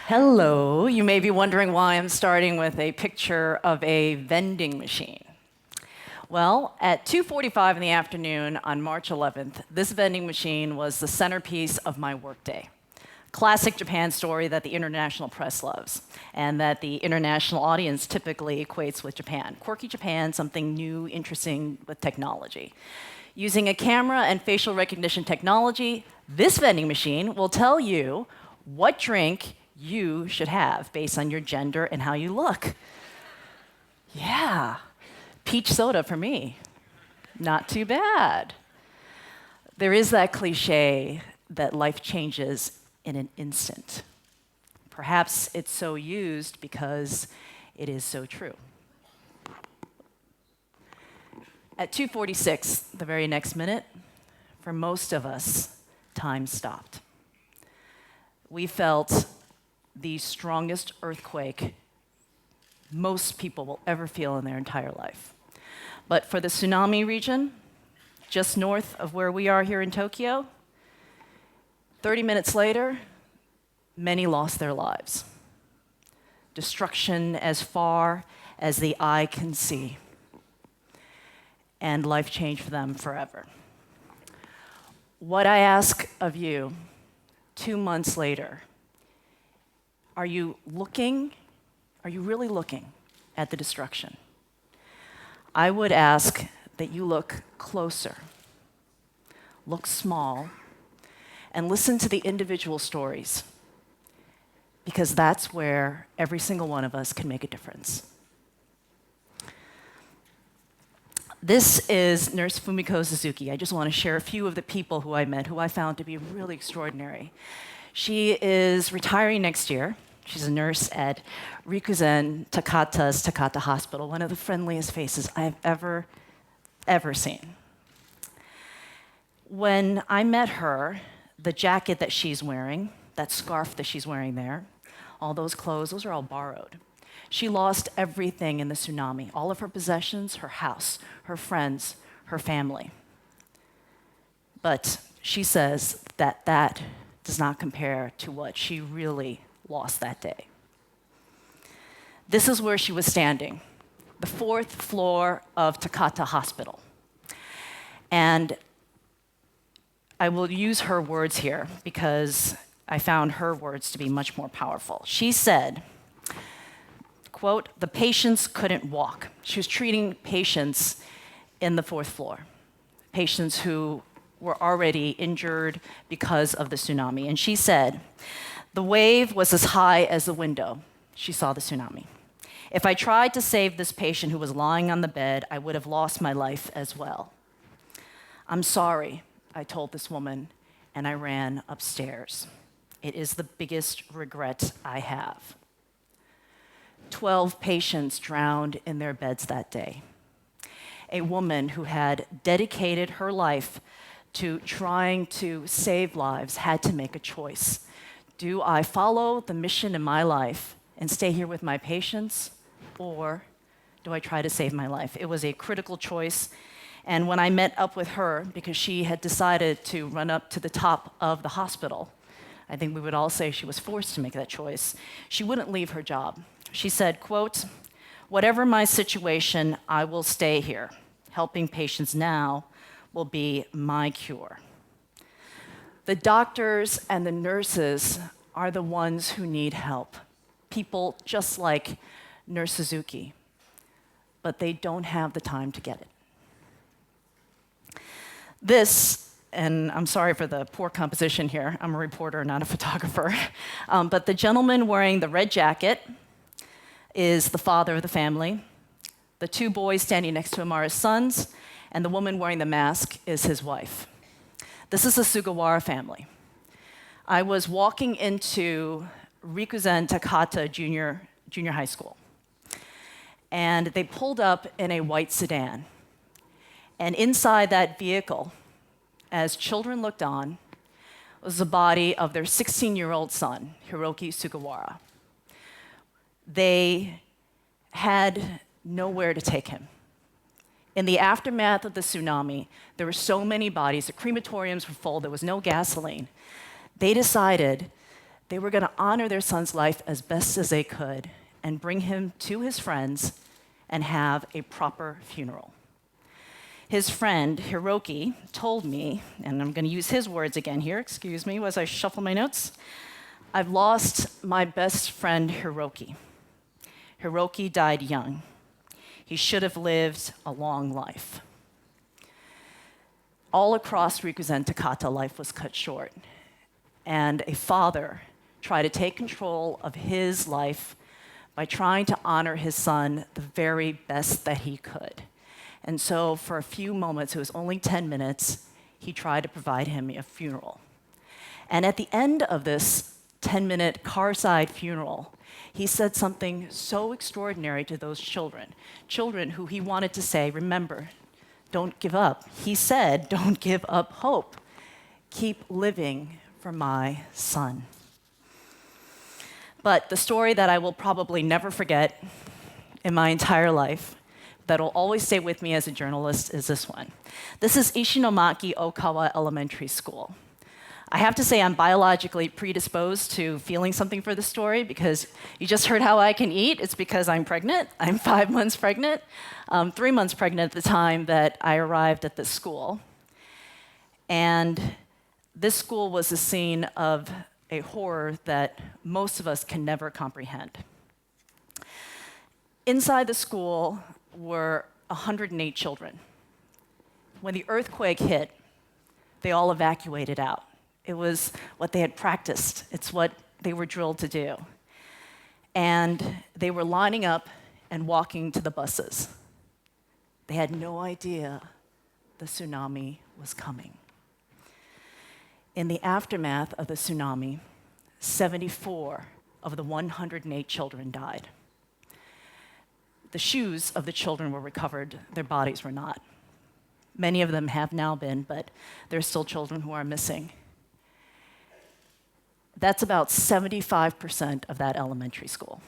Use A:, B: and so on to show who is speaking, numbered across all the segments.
A: Hello. You may be wondering why I'm starting with a picture of a vending machine. Well, at 2:45 in the afternoon on March 11th, this vending machine was the centerpiece of my workday. Classic Japan story that the international press loves, and that the international audience typically equates with Japan. Quirky Japan, something new, interesting with technology. Using a camera and facial recognition technology, this vending machine will tell you what drink you should have based on your gender and how you look. Yeah, peach soda for me. Not too bad. There is that cliche that life changes in an instant. Perhaps it's so used because it is so true. At 2:46, the very next minute, for most of us, time stopped. We felt the strongest earthquake most people will ever feel in their entire life. But for the tsunami region, just north of where we are here in Tokyo, 30 minutes later, many lost their lives. Destruction as far as the eye can see. And life changed for them forever. What I ask of you 2 months later, are you looking? Are you really looking at the destruction? I would ask that you look closer, look small, and listen to the individual stories, because that's where every single one of us can make a difference. This is Nurse Fumiko Suzuki. I just want to share a few of the people who I met, who I found to be really extraordinary. She is retiring next year. She's a nurse at Rikuzen Takata's Takata Hospital, one of the friendliest faces I've ever seen. When I met her, the jacket that she's wearing, that scarf that she's wearing there, all those clothes, those are all borrowed. She lost everything in the tsunami, all of her possessions, her house, her friends, her family. But she says that that does not compare to what she really lost that day. This is where she was standing, the 4th floor of Takata Hospital. And I will use her words here because I found her words to be much more powerful. She said, quote, "The patients couldn't walk." She was treating patients in the 4th floor, patients who were already injured because of the tsunami. And she said, "The wave was as high as the window." She saw the tsunami. "If I tried to save this patient who was lying on the bed, I would have lost my life as well. I'm sorry," I told this woman, and I ran upstairs. "It is the biggest regret I have." 12 patients drowned in their beds that day. A woman who had dedicated her life to trying to save lives had to make a choice. Do I follow the mission in my life and stay here with my patients, or do I try to save my life? It was a critical choice. And when I met up with her, because she had decided to run up to the top of the hospital, I think we would all say she was forced to make that choice, she wouldn't leave her job. She said, quote, "Whatever my situation, I will stay here. Helping patients now will be my cure." The doctors and the nurses are the ones who need help. People just like Nurse Suzuki, but they don't have the time to get it. This, and I'm sorry for the poor composition here, I'm a reporter, not a photographer, but the gentleman wearing the red jacket is the father of the family. The 2 boys standing next to him are his sons, and the woman wearing the mask is his wife. This is the Sugawara family. I was walking into Rikuzen Takata Junior High School, and they pulled up in a white sedan. And inside that vehicle, as children looked on, was the body of their 16-year-old son, Hiroki Sugawara. They had nowhere to take him. In the aftermath of the tsunami, there were so many bodies, the crematoriums were full, there was no gasoline. They decided They were going to honor their son's life as best as they could and bring him to his friends and have a proper funeral. His friend, Hiroki, told me, and I'm going to use his words again here, excuse me as I shuffle my notes. I've lost my best friend, Hiroki. Hiroki died young. He should have lived a long life. All across Rikuzen Takata, life was cut short. And a father tried to take control of his life by trying to honor his son the very best that he could. And so for a few moments, it was only 10 minutes, he tried to provide him a funeral. And at the end of this 10-minute car-side funeral, he said something so extraordinary to those children who he wanted to say, remember, don't give up. He said, don't give up hope. Keep living for my son. But the story that I will probably never forget in my entire life, that'll always stay with me as a journalist, is this one. This is Ishinomaki Okawa Elementary School. I have to say I'm biologically predisposed to feeling something for the story because you just heard how I can eat. It's because I'm pregnant. I'm 5 months pregnant, 3 months pregnant at the time that I arrived at this school. And this school was the scene of a horror that most of us can never comprehend. Inside the school were 108 children. When the earthquake hit, they all evacuated out. It was what they had practiced. It's what they were drilled to do. And they were lining up and walking to the buses. They had no idea the tsunami was coming. In the aftermath of the tsunami, 74 of the 108 children died. The shoes of the children were recovered, their bodies were not. Many of them have now been, but there are still children who are missing. That's about 75% of that elementary school.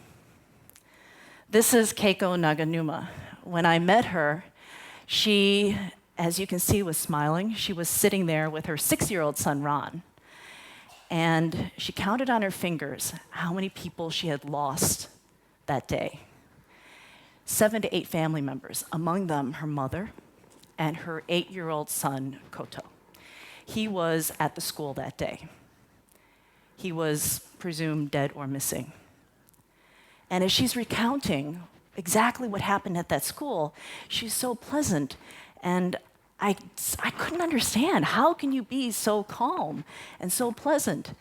A: This is Keiko Naga Numa. When I met her, she, as you can see, was smiling. She was sitting there with her 6-year-old son, Ron. And she counted on her fingers how many people she had lost that day. 7 to 8 family members, among them her mother and her 8-year-old son, Koto. He was at the school that day. He was presumed dead or missing. And as she's recounting exactly what happened at that school, she's so pleasant. And I couldn't understand, how can you be so calm and so pleasant?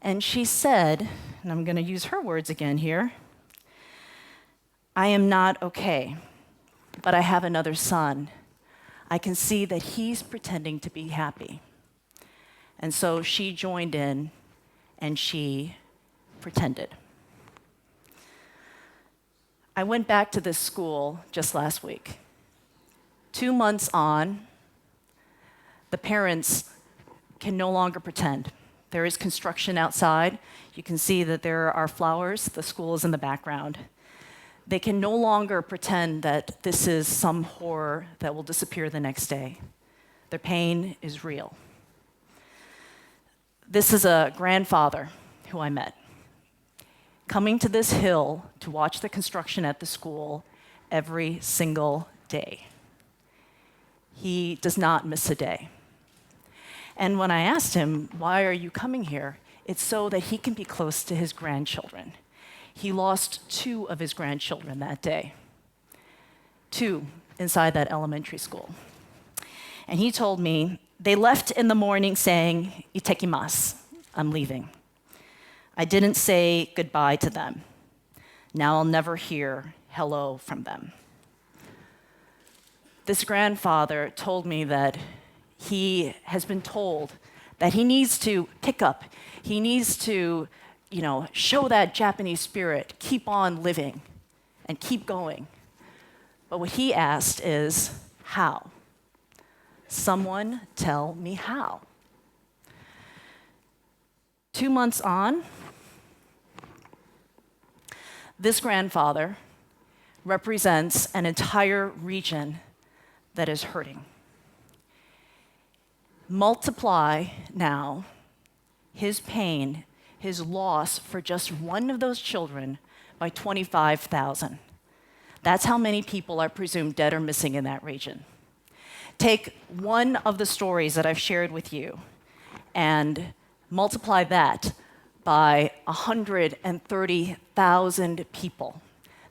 A: And she said, and I'm going to use her words again here, I am not okay, but I have another son. I can see that he's pretending to be happy. And so she joined in and she pretended. I went back to this school just last week. 2 months on, the parents can no longer pretend. There is construction outside. You can see that there are flowers. The school is in the background. They can no longer pretend that this is some horror that will disappear the next day. Their pain is real. This is a grandfather who I met, coming to this hill to watch the construction at the school every single day. He does not miss a day. And when I asked him, why are you coming here? It's so that he can be close to his grandchildren. He lost 2 of his grandchildren that day. 2 inside that elementary school. And he told me, they left in the morning saying, "Itekimasu," I'm leaving. I didn't say goodbye to them. Now I'll never hear hello from them. This grandfather told me that he has been told that he needs to pick up, he needs to, show that Japanese spirit, keep on living and keep going. But what he asked is, how? Someone tell me how. 2 months on, this grandfather represents an entire region that is hurting. Multiply now his pain, his loss for just one of those children by 25,000. That's how many people are presumed dead or missing in that region. Take one of the stories that I've shared with you and multiply that by 130,000 people.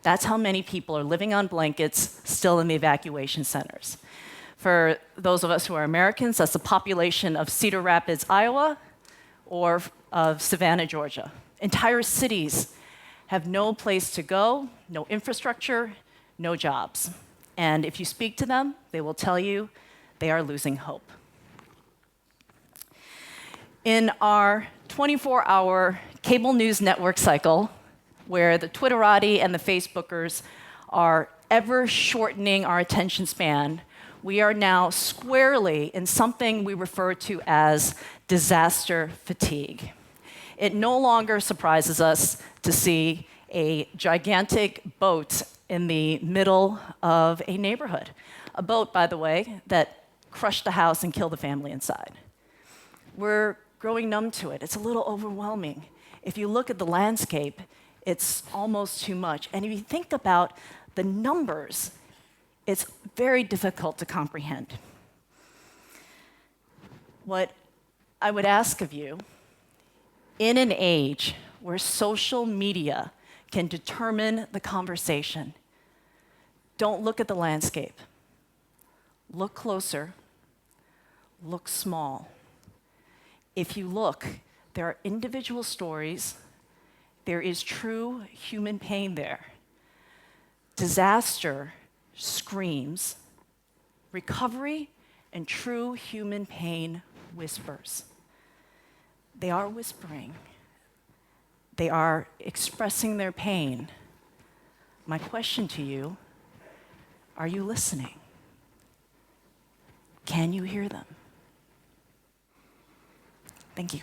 A: That's how many people are living on blankets still in the evacuation centers. For those of us who are Americans, that's the population of Cedar Rapids, Iowa, or of Savannah, Georgia. Entire cities have no place to go, no infrastructure, no jobs. And if you speak to them, they will tell you they are losing hope. In our 24-hour cable news network cycle, where the Twitterati and the Facebookers are ever shortening our attention span, we are now squarely in something we refer to as disaster fatigue. It no longer surprises us to see a gigantic boat in the middle of a neighborhood. A boat, by the way, that crushed a house and killed the family inside. We're growing numb to it. It's a little overwhelming. If you look at the landscape, it's almost too much. And if you think about the numbers, it's very difficult to comprehend. What I would ask of you, in an age where social media can determine the conversation, don't look at the landscape. Look closer. Look small. If you look, there are individual stories. There is true human pain there. Disaster screams. Recovery and true human pain whispers. They are whispering. They are expressing their pain. My question to you, are you listening? Can you hear them? Thank you.